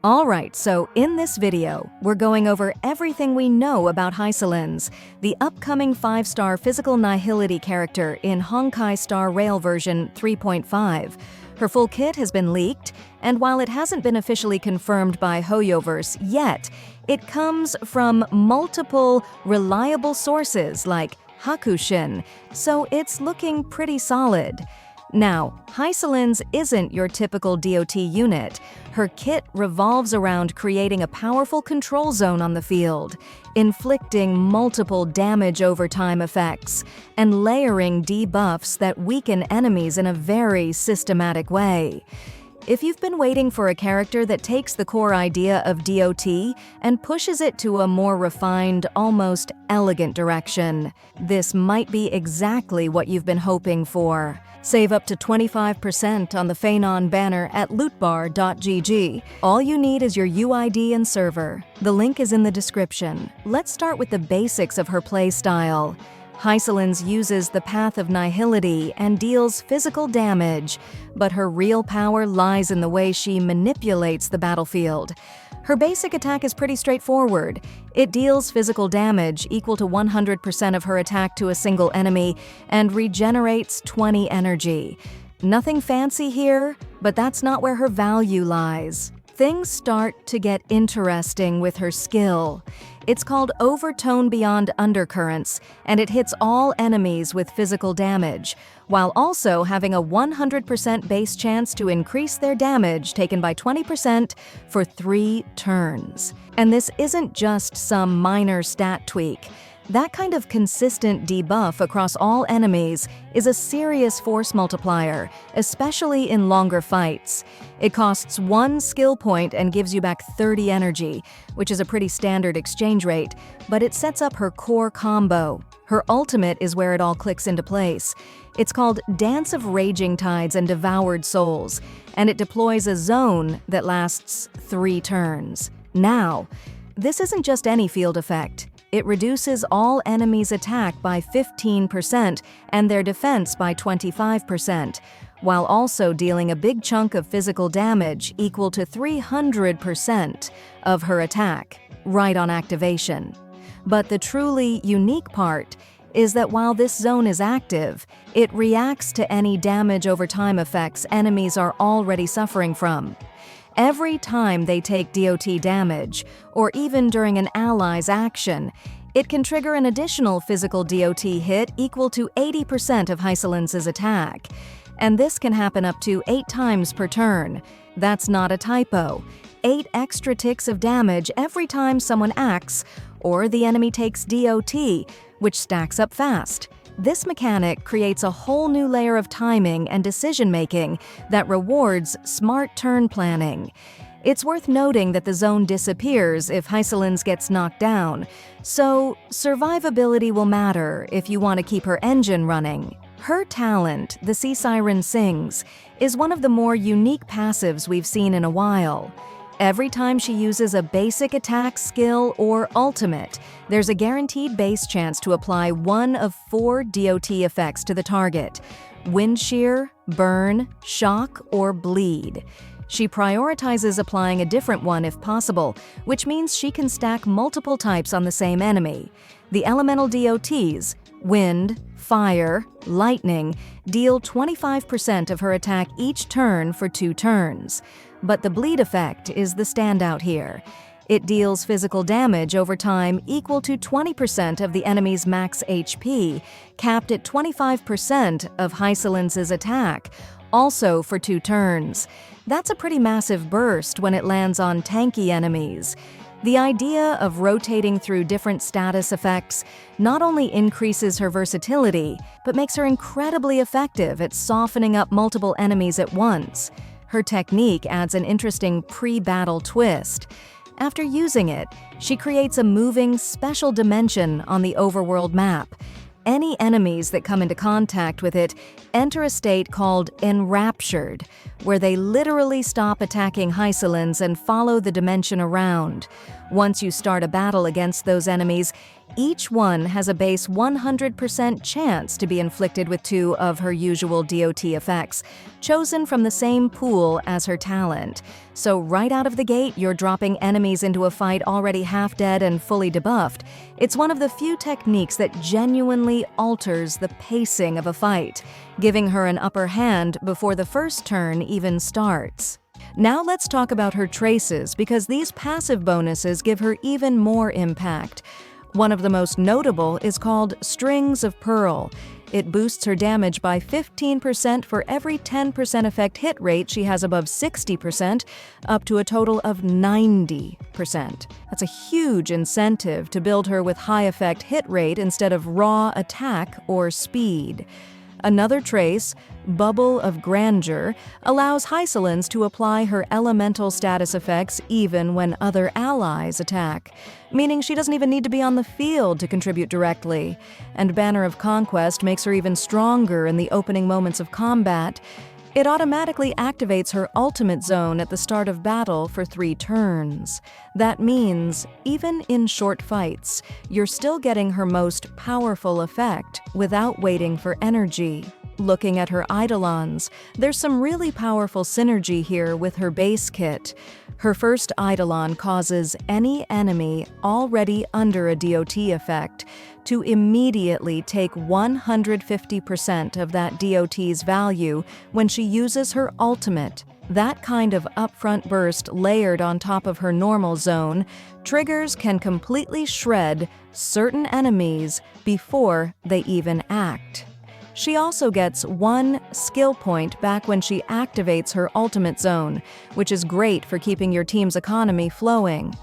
Alright, so in this video, we're going over everything we know about Heiselins, the upcoming 5-star physical nihility character in Honkai Star Rail version 3.5. Her full kit has been leaked, and while it hasn't been officially confirmed by Hoyoverse yet, it comes from multiple reliable sources like Hakushin, so it's looking pretty solid. Now, Heiselins isn't your typical DOT unit. Her kit revolves around creating a powerful control zone on the field, inflicting multiple damage over time effects, and layering debuffs that weaken enemies in a very systematic way. If you've been waiting for a character that takes the core idea of DOT and pushes it to a more refined, almost elegant direction, this might be exactly what you've been hoping for. Save up to 25% on the Phanon banner at lootbar.gg. All you need is your UID and server. The link is in the description. Let's start with the basics of her playstyle. Heiselins uses the Path of Nihility and deals physical damage, but her real power lies in the way she manipulates the battlefield. Her basic attack is pretty straightforward. It deals physical damage equal to 100% of her attack to a single enemy and regenerates 20 energy. Nothing fancy here, but that's not where her value lies. Things start to get interesting with her skill. It's called Overtone Beyond Undercurrents, and it hits all enemies with physical damage, while also having a 100% base chance to increase their damage taken by 20% for 3 turns. And this isn't just some minor stat tweak. That kind of consistent debuff across all enemies is a serious force multiplier, especially in longer fights. It costs 1 skill point and gives you back 30 energy, which is a pretty standard exchange rate, but it sets up her core combo. Her ultimate is where it all clicks into place. It's called Dance of Raging Tides and Devoured Souls, and it deploys a zone that lasts 3 turns. Now, this isn't just any field effect. It reduces all enemies' attack by 15% and their defense by 25%, while also dealing a big chunk of physical damage equal to 300% of her attack, right on activation. But the truly unique part is that while this zone is active, it reacts to any damage over time effects enemies are already suffering from. Every time they take DOT damage, or even during an ally's action, it can trigger an additional physical DOT hit equal to 80% of Heiselins' attack. And this can happen up to 8 times per turn. That's not a typo. 8 extra ticks of damage every time someone acts, or the enemy takes DOT, which stacks up fast. This mechanic creates a whole new layer of timing and decision-making that rewards smart turn planning. It's worth noting that the zone disappears if Heiselins gets knocked down, so survivability will matter if you want to keep her engine running. Her talent, the Sea Siren Sings, is one of the more unique passives we've seen in a while. Every time she uses a basic attack skill or ultimate, there's a guaranteed base chance to apply one of 4 DOT effects to the target: Wind Shear, Burn, Shock, or Bleed. She prioritizes applying a different one if possible, which means she can stack multiple types on the same enemy. The elemental DOTs, Wind, Fire, Lightning, deal 25% of her attack each turn for 2 turns. But the bleed effect is the standout here. It deals physical damage over time equal to 20% of the enemy's max HP, capped at 25% of Heiselins' attack, also for 2 turns. That's a pretty massive burst when it lands on tanky enemies. The idea of rotating through different status effects not only increases her versatility, but makes her incredibly effective at softening up multiple enemies at once. Her technique adds an interesting pre-battle twist. After using it, she creates a moving, special dimension on the overworld map. Any enemies that come into contact with it enter a state called Enraptured, where they literally stop attacking Heiselins and follow the dimension around. Once you start a battle against those enemies, Each one has a base 100% chance to be inflicted with 2 of her usual DOT effects, chosen from the same pool as her talent. So right out of the gate, you're dropping enemies into a fight already half dead and fully debuffed. It's one of the few techniques that genuinely alters the pacing of a fight, giving her an upper hand before the first turn even starts. Now let's talk about her traces, because these passive bonuses give her even more impact. One of the most notable is called Strings of Pearl. It boosts her damage by 15% for every 10% effect hit rate she has above 60%, up to a total of 90%. That's a huge incentive to build her with high effect hit rate instead of raw attack or speed. Another trace, Bubble of Grandeur, allows Heiselins to apply her elemental status effects even when other allies attack, meaning she doesn't even need to be on the field to contribute directly. And Banner of Conquest makes her even stronger in the opening moments of combat. It automatically activates her ultimate zone at the start of battle for 3 turns. That means, even in short fights, you're still getting her most powerful effect without waiting for energy. Looking at her Eidolons, there's some really powerful synergy here with her base kit. Her first Eidolon causes any enemy already under a DOT effect to immediately take 150% of that DOT's value when she uses her ultimate. That kind of upfront burst layered on top of her normal zone, triggers can completely shred certain enemies before they even act. She also gets 1 skill point back when she activates her ultimate zone, which is great for keeping your team's economy flowing.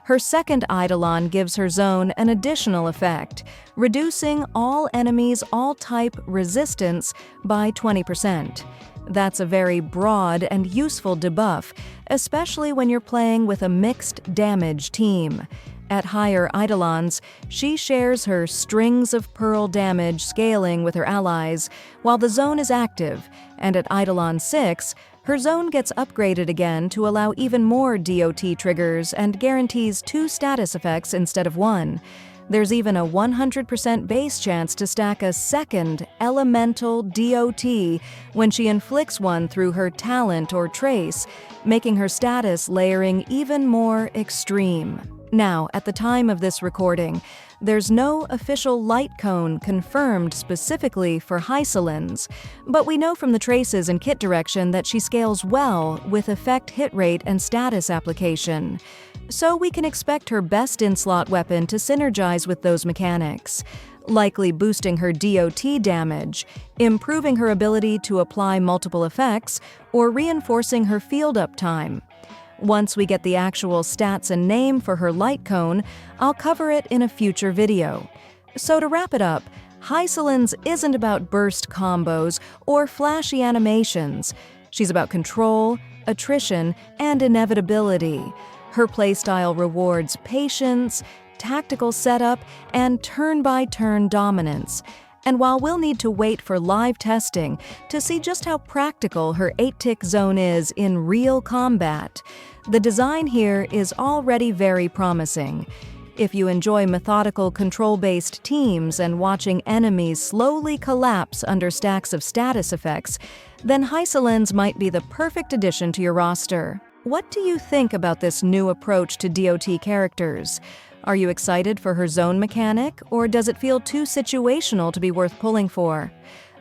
Her second Eidolon gives her zone an additional effect, reducing all enemies' all-type resistance by 20%. That's a very broad and useful debuff, especially when you're playing with a mixed damage team. At higher Eidolons, she shares her Strings of Pearl damage scaling with her allies while the zone is active, and at Eidolon 6, her zone gets upgraded again to allow even more DOT triggers and guarantees 2 status effects instead of 1. There's even a 100% base chance to stack a second elemental DOT when she inflicts one through her talent or trace, making her status layering even more extreme. Now, at the time of this recording, there's no official light cone confirmed specifically for Heiselins, but we know from the traces and kit direction that she scales well with effect hit rate and status application. So we can expect her best in-slot weapon to synergize with those mechanics, likely boosting her DOT damage, improving her ability to apply multiple effects, or reinforcing her field uptime. Once we get the actual stats and name for her light cone, I'll cover it in a future video. So to wrap it up, Heiselins isn't about burst combos or flashy animations. She's about control, attrition, and inevitability. Her playstyle rewards patience, tactical setup, and turn-by-turn dominance. And while we'll need to wait for live testing to see just how practical her 8-tick zone is in real combat, the design here is already very promising. If you enjoy methodical control-based teams and watching enemies slowly collapse under stacks of status effects, then Heiselins might be the perfect addition to your roster. What do you think about this new approach to DOT characters? Are you excited for her zone mechanic, or does it feel too situational to be worth pulling for?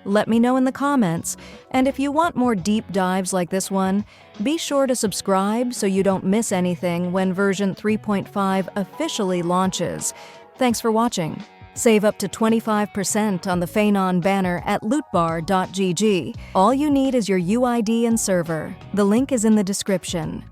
Let me know in the comments, and if you want more deep dives like this one, be sure to subscribe so you don't miss anything when version 3.5 officially launches. Thanks for watching. Save up to 25% on the Phanon banner at lootbar.gg. All you need is your UID and server. The link is in the description.